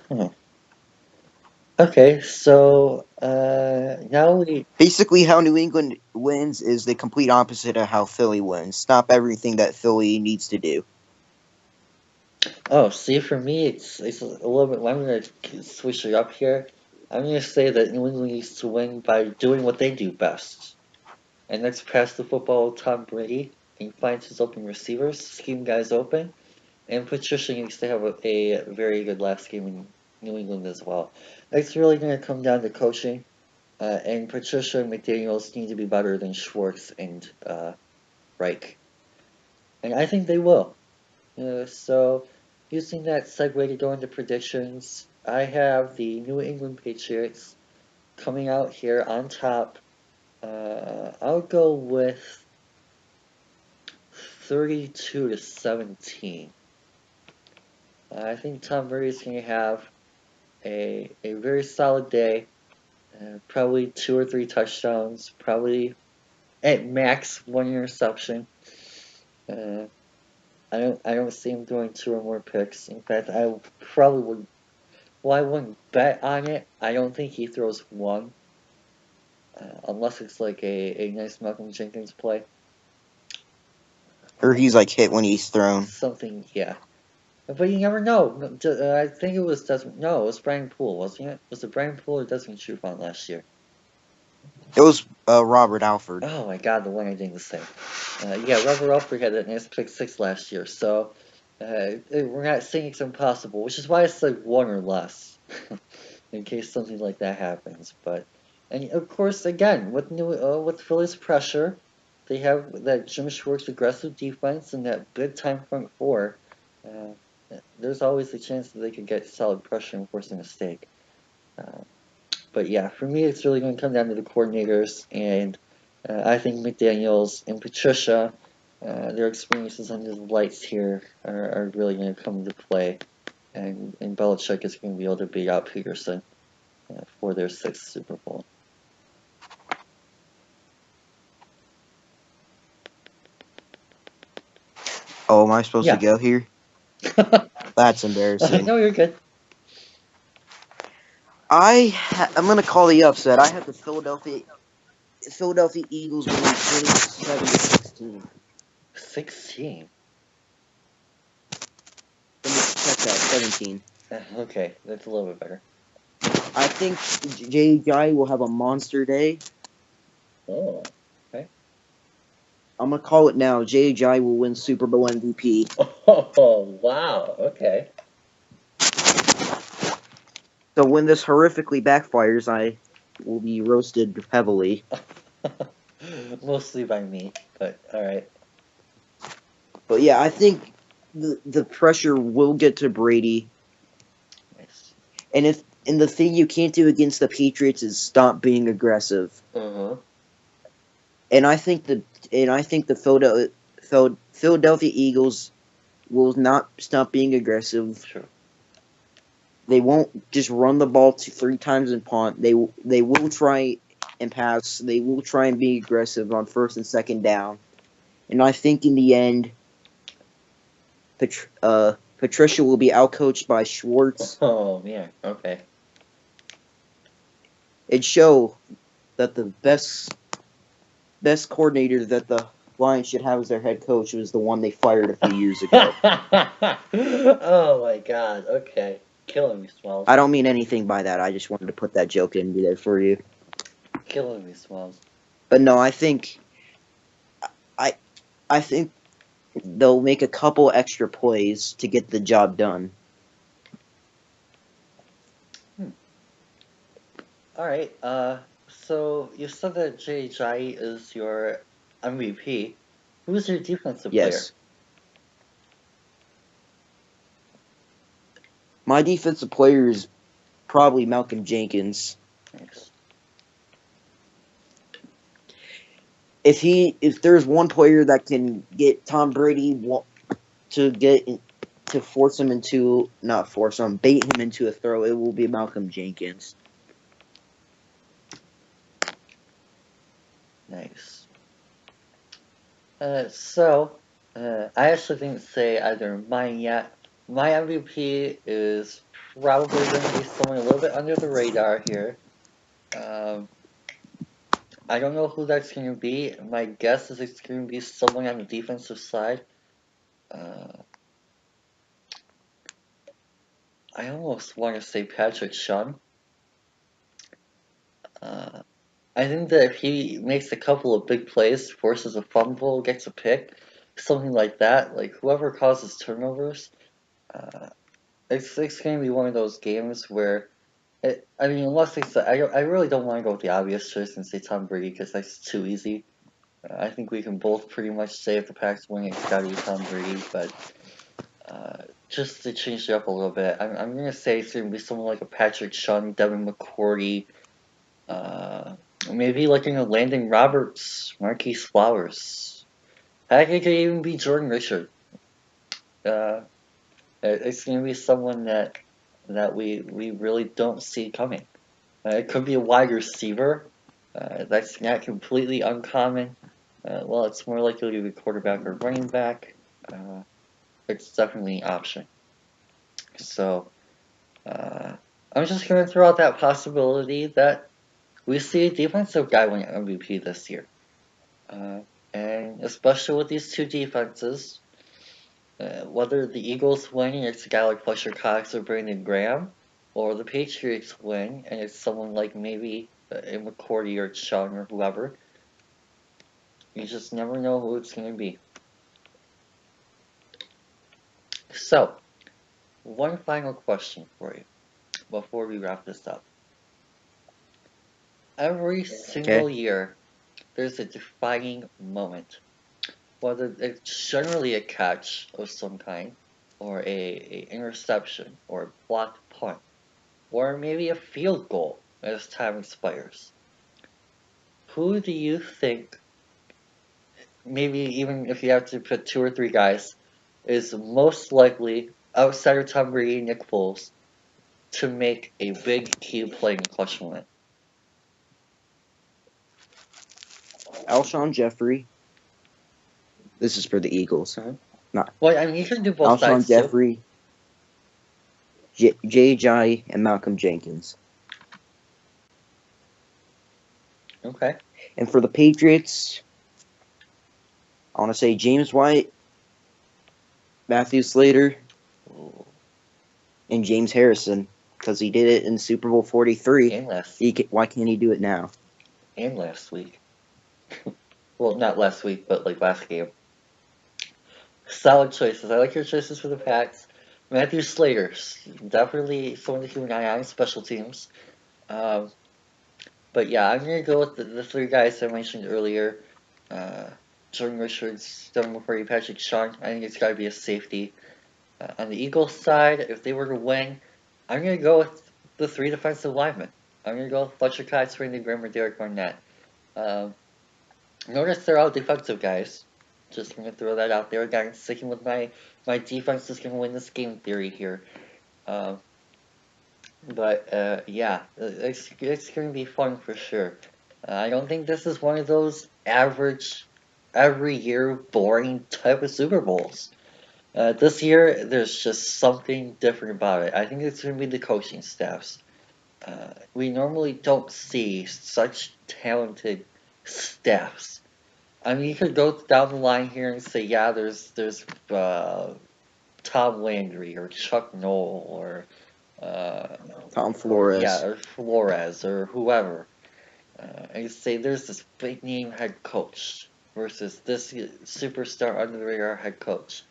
Hmm. Okay, so now we. Basically, how New England wins is the complete opposite of how Philly wins. Stop everything that Philly needs to do. Oh, see, for me, it's a little bit. I'm gonna switch it up here. I'm gonna say that New England needs to win by doing what they do best, and that's pass the football to Tom Brady and find his open receivers, scheme guys open, and Patricia needs to have a very good last game in New England as well. It's really gonna come down to coaching, and Patricia and McDaniels need to be better than Schwartz and Reich, and I think they will. So, using that segue to go into predictions, I have the New England Patriots coming out here on top. I'll go with 32-17. I think Tom Brady's going to have a very solid day. Probably 2 or 3 touchdowns. Probably at max 1 interception. Uh, I don't see him throwing 2 or more picks. In fact, I probably would. Well, I wouldn't bet on it. I don't think he throws one, unless it's like a nice Malcolm Jenkins play. Or he's like hit when he's thrown. Something, yeah. But you never know. I think it was Desmond. No, it was Brian Poole, wasn't it? Was it Brian Poole or Desmond Trufant last year? It was Robert Alford. Oh my God, the one I didn't say. Yeah, Robert Alford had that nice pick six last year, so we're not saying it's impossible, which is why I said one or less, in case something like that happens. But and of course, again, with Philly's pressure, they have that Jim Schwartz aggressive defense and that good time front four. Uh, there's always a chance that they could get solid pressure and force a mistake. Uh, but yeah, for me, it's really going to come down to the coordinators, and I think McDaniels and Patricia, their experiences under the lights here are really going to come into play, and Belichick is going to be able to beat out Peterson for their sixth Super Bowl. Oh, am I supposed to Yeah. go here? That's embarrassing. No, you're good. I'm gonna call the upset. I have the Philadelphia Eagles winning 27-16. 16. Let me check that. 17. Okay, that's a little bit better. I think J.J. will have a monster day. Oh, okay. I'm gonna call it now. J.J. will win Super Bowl MVP. Oh, wow. Okay. So when this horrifically backfires, I will be roasted heavily. Mostly by me, but all right. But yeah, I think the pressure will get to Brady. Nice. And the thing you can't do against the Patriots is stop being aggressive. Uh-huh. And I think the Philadelphia Eagles will not stop being aggressive. Sure. They won't just run the ball 3 times and punt. They will try and pass. They will try and be aggressive on first and second down. And I think in the end, Patricia will be outcoached by Schwartz. Oh man, okay. It show that the best coordinator that the Lions should have as their head coach was the one they fired a few years ago. Oh my god, okay. Killing me, Smalls. I don't mean anything by that. I just wanted to put that joke in there for you. Killing me, Smalls. But no, I think they'll make a couple extra plays to get the job done. Alright, so you said that Jay Jai is your MVP. Who's your defensive player? Yes. My defensive player is probably Malcolm Jenkins. Thanks. If there's one player that can get Tom Brady to force him into bait him into a throw, it will be Malcolm Jenkins. Nice. I actually didn't say either mine yet. My MVP is probably going to be someone a little bit under the radar here. I don't know who that's going to be. My guess is it's going to be someone on the defensive side. I almost want to say Patrick Chung. I think that if he makes a couple of big plays, forces a fumble, gets a pick, something like that, like whoever causes turnovers, it's going to be one of those games where, unless they say, I really don't want to go with the obvious choice and say Tom Brady because that's too easy. I think we can both pretty much say if the Pack's winning, it's got to be Tom Brady, but just to change it up a little bit, I'm going to say it's going to be someone like a Patrick Chung, Devin McCourty, maybe like Landon Roberts, Marquise Flowers. Heck, it could even be Jordan Richard. It's going to be someone that we really don't see coming. It could be a wide receiver. That's not completely uncommon. Well, it's more likely to be quarterback or running back. It's definitely an option. So, I'm just going to throw out that possibility that we see a defensive guy win MVP this year. And especially with these two defenses, whether the Eagles win and it's a guy like Fletcher Cox or Brandon Graham, or the Patriots win and it's someone like maybe a McCourty or Chung or whoever, you just never know who it's going to be. So, one final question for you before we wrap this up. Every single year, there's a defining moment. Whether it's generally a catch of some kind, or a interception, or a blocked punt, or maybe a field goal as time expires. Who do you think, maybe even if you have to put 2 or 3 guys, is most likely, outside of Tom Brady and Nick Foles, to make a big key play in the clutch moment? Alshon Jeffrey. This is for the Eagles. Well, I mean, you can do both Alshon sides Jeffrey, Jai, and Malcolm Jenkins. Okay. And for the Patriots, I want to say James White, Matthew Slater, and James Harrison, because he did it in Super Bowl 43. And why can't he do it now? And last week. Well, not last week, but like last game. Solid choices. I like your choices for the Pats. Matthew Slater, definitely someone to keep an eye on, special teams. But yeah, I'm going to go with the 3 guys I mentioned earlier. Jordan Richards, Devin McCourty, Patrick Chung. I think it's got to be a safety. On the Eagles side, if they were to win, I'm going to go with the 3 defensive linemen. I'm going to go with Fletcher Cox, Brandon Graham, or Derek Barnett. Notice they're all defensive guys. Just going to throw that out there. Again, sticking with my defense is going to win this game theory here. But yeah, it's gonna be fun for sure. I don't think this is one of those average, every year boring type of Super Bowls. This year, there's just something different about it. I think it's gonna be the coaching staffs. We normally don't see such talented staffs. I mean, you could go down the line here and say, yeah, there's Tom Landry or Chuck Noll or uh, Tom yeah, Flores. or Flores or whoever. And you say there's this big name head coach versus this superstar under the radar head coach.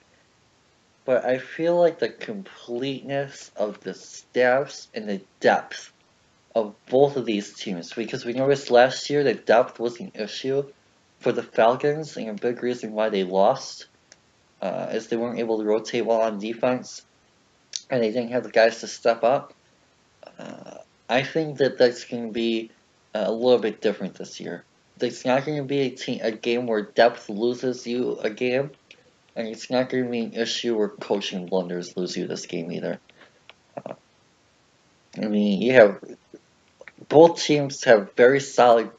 But I feel like the completeness of the staffs and the depth of both of these teams, because we noticed last year that depth was an issue for the Falcons and a big reason why they lost, is they weren't able to rotate well on defense and they didn't have the guys to step up. Uh, I think that that's going to be a little bit different this year. It's not going to be a game where depth loses you a game, and it's not going to be an issue where coaching blunders lose you this game either. I mean, you have both teams have very solid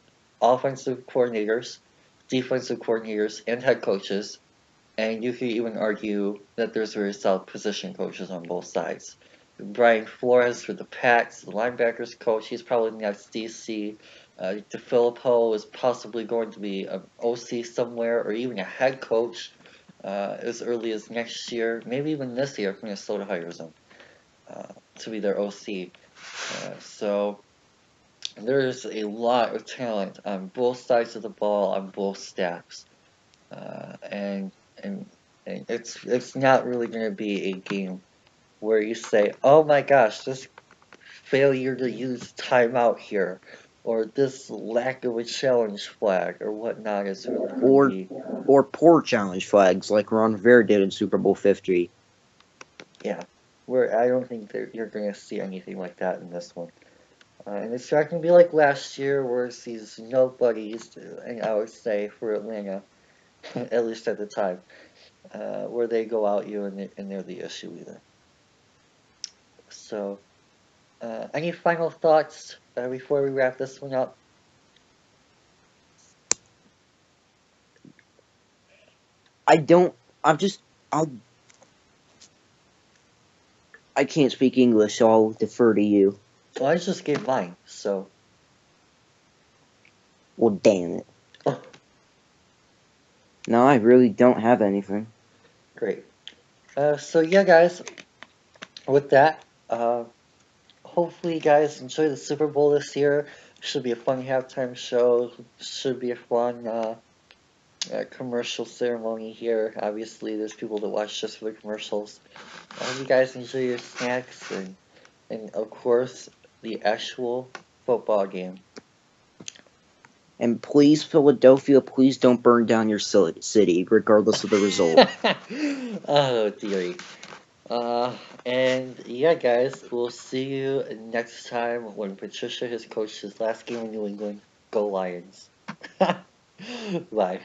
offensive coordinators, defensive coordinators, and head coaches, and you could even argue that there's very solid position coaches on both sides. Brian Flores for the Pats, the linebackers coach, he's probably the next DC. DeFilippo is possibly going to be an OC somewhere or even a head coach as early as next year, maybe even this year if Minnesota hires him to be their OC. So there's a lot of talent on both sides of the ball on both staffs, uh, and and and it's not really going to be a game where you say, "Oh my gosh, this failure to use timeout here," or this lack of a challenge flag or whatnot is really going to Or be, or poor challenge flags like Ron Rivera did in Super Bowl 50. yeah. Where I don't think that you're going to see anything like that in this one. And it's not going to be like last year where it's these nobodies, and I would say for Atlanta, at least at the time, where they go out you and they're the issue either. So, any final thoughts before we wrap this one up? I don't. I'm just. I'll. I can't speak English, so I'll defer to you. Well, I just gave mine, so Well, damn it. No, I really don't have anything. great. So yeah, guys, with that, hopefully you guys enjoy the Super Bowl this year. Should be a fun halftime show. Should be a fun commercial ceremony here. Obviously, there's people that watch just for the commercials. I hope you guys enjoy your snacks and of course the actual football game. And please, Philadelphia, please don't burn down your city, regardless of the result. Oh dearie. And yeah, guys, we'll see you next time when Patricia has coached his last game in New England. Go Lions. Bye.